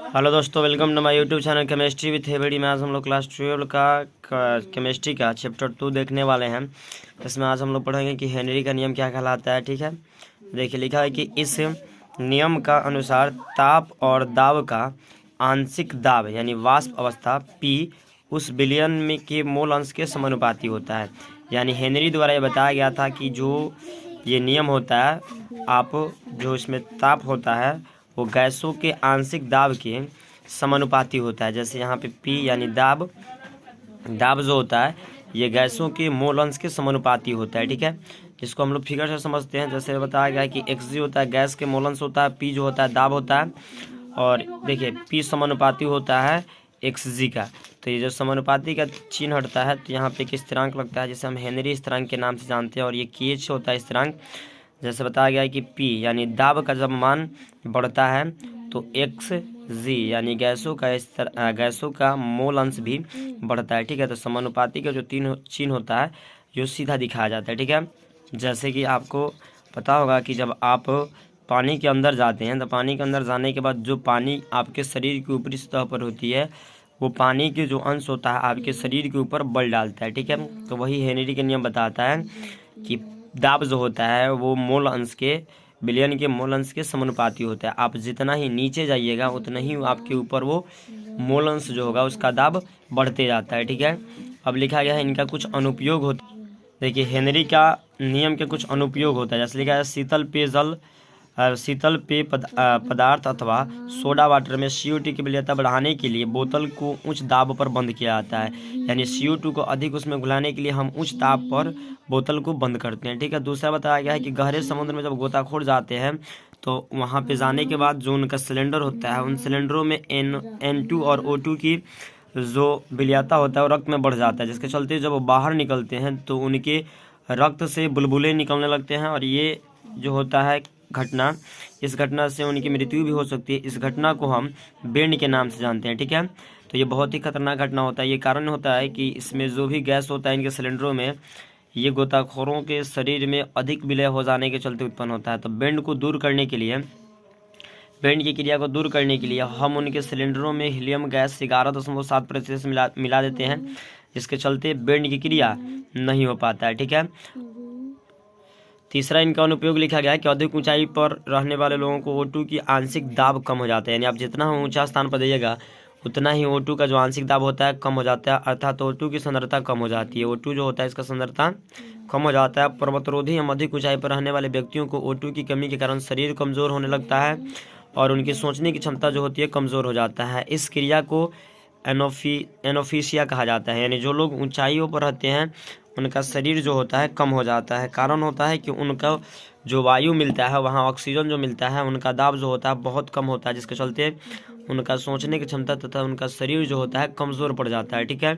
Hello दोस्तों, welcome to my YouTube channel chemistry with हेबड़ी में। आज हम लोग क्लास 12 का केमिस्ट्री का चैप्टर 2 देखने वाले हैं। इसमें आज हम लोग पढ़ेंगे कि हेनरी का नियम क्या कहलाता है। ठीक है, देखिए लिखा है कि इस नियम का अनुसार ताप और दाब का आंशिक दाब यानी वाष्प अवस्था P उस विलयन में के मोल अंश के समानुपाती होता है। यानी हेनरी द्वारा ये बताया गया था कि जो ये नियम होता है, आप जो इसमें ताप होता है वो गैसों के आंशिक दाब के समानुपाती होता है। जैसे यहाँ पे P यानी दाब जो होता है ये गैसों के मोल अंश के समानुपाती होता है। ठीक है, इसको हम लोग फिगर से समझते हैं। जैसे बताया गया है कि Xg होता है गैस के मोल अंश होता है, P जो होता है दाब होता है, और देखिए P समानुपाती होता है Xg का। तो ये जो समानुपाती का चिन्ह हटता है तो यहाँ पे एक स्थिरांक लगता है जिसे हम हेनरी स्थिरांक के नाम से जानते हैं, और ये KH होता है स्थिरांक। जैसे बताया गया है कि P यानी दाब का जब मान बढ़ता है तो Xg यानी गैसों का मोल अंश भी बढ़ता है। ठीक है, तो समानुपाती का जो तीन चिन्ह होता है जो सीधा दिखाया जाता है। ठीक है, जैसे कि आपको पता होगा कि जब आप पानी के अंदर जाते हैं तो पानी के अंदर जाने के बाद जो पानी आपके शरीर की ऊपरी सतह पर होती है वो पानी के जो अंश होता है आपके शरीर के ऊपर बल डालता है। ठीक है, तो वही हेनरी का नियम बताता है कि दाब जो होता है वो मोल अंश के विलयन के मोल अंश के समानुपाती होता है। आप जितना ही नीचे जाइएगा उतना ही आपके ऊपर वो मोल अंश जो होगा उसका दाब बढ़ते जाता है। ठीक है, अब लिखा गया है इनका कुछ अनुपयोग होता है। देखिए हेनरी का नियम के कुछ अनुपयोग होता है। जैसे लिखा है शीतल पेय पदार्थ अथवा सोडा वाटर में CO2 की विलयनता बढ़ाने के लिए बोतल को उच्च दाब पर बंद किया जाता है। यानी CO2 को अधिक उसमें घुलाने के लिए हम उच्च ताप पर बोतल को बंद करते हैं। ठीक है, दूसरा बताया गया है कि गहरे समुद्र में जब गोताखोर जाते हैं तो वहाँ पे जाने के बाद जो उनका सिलेंडर होता है उन सिलेंडरों में N2 और O2 की जो विलयनता होता है वो रक्त में बढ़ जाता है, जिसके चलते जब वो बाहर निकलते हैं तो उनके रक्त से बुलबुले निकलने लगते हैं, और ये जो होता है घटना, इस घटना से उनकी मृत्यु भी हो सकती है। इस घटना को हम बेंड के नाम से जानते हैं। ठीक है, तो ये बहुत ही खतरनाक घटना होता है। ये कारण होता है कि इसमें जो भी गैस होता है इनके सिलेंडरों में ये गोताखोरों के शरीर में अधिक विलय हो जाने के चलते उत्पन्न होता है। तो बेंड की क्रिया को दूर करने के लिए हम उनके सिलेंडरों में हीलियम गैस 11.7% मिला देते हैं, जिसके चलते बेंड की क्रिया नहीं हो पाता है। ठीक है, तीसरा इनका अनुपयोग लिखा गया है कि अधिक ऊंचाई पर रहने वाले लोगों को O2 की आंशिक दाब कम हो जाता है। यानी आप जितना ऊंचा स्थान पर जाइएगा उतना ही O2 का जो आंशिक दाब होता है कम हो जाता है, अर्थात O2 की सांद्रता कम हो जाती है। O2 जो होता है इसका सांद्रता कम हो जाता है। पर्वतरोधी हम अधिक ऊंचाई पर रहने वाले व्यक्तियों को O2 की कमी के कारण शरीर कमज़ोर होने लगता है और उनकी सोचने की क्षमता जो होती है कमज़ोर हो जाता है। इस क्रिया को एनोफीसिया कहा जाता है। यानी जो लोग ऊंचाइयों पर रहते हैं उनका शरीर जो होता है कम हो जाता है। कारण होता है कि उनका जो वायु मिलता है वहाँ ऑक्सीजन जो मिलता है उनका दाब जो होता है बहुत कम होता है, जिसके चलते उनका सोचने की क्षमता तथा उनका शरीर जो होता है कमज़ोर पड़ जाता है। ठीक है,